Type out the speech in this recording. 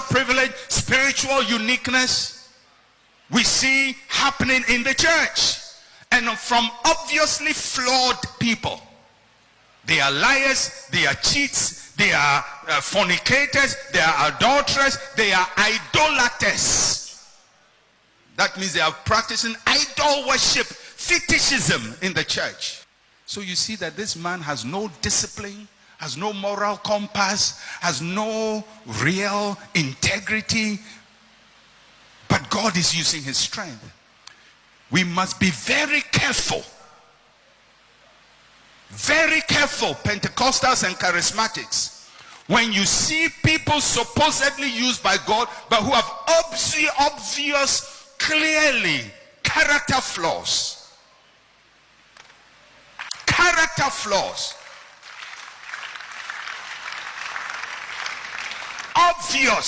privilege, spiritual uniqueness we see happening in the church, and from obviously flawed people. They are liars, they are cheats, they are fornicators, they are adulterers, they are idolaters. That means they are practicing idol worship, fetishism in the church. So you see that this man has no discipline, has no moral compass, has no real integrity, but God is using his strength. We must be very careful, Pentecostals and charismatics, when you see people supposedly used by God, but who have obvious, clearly character flaws. Character flaws. Obvious.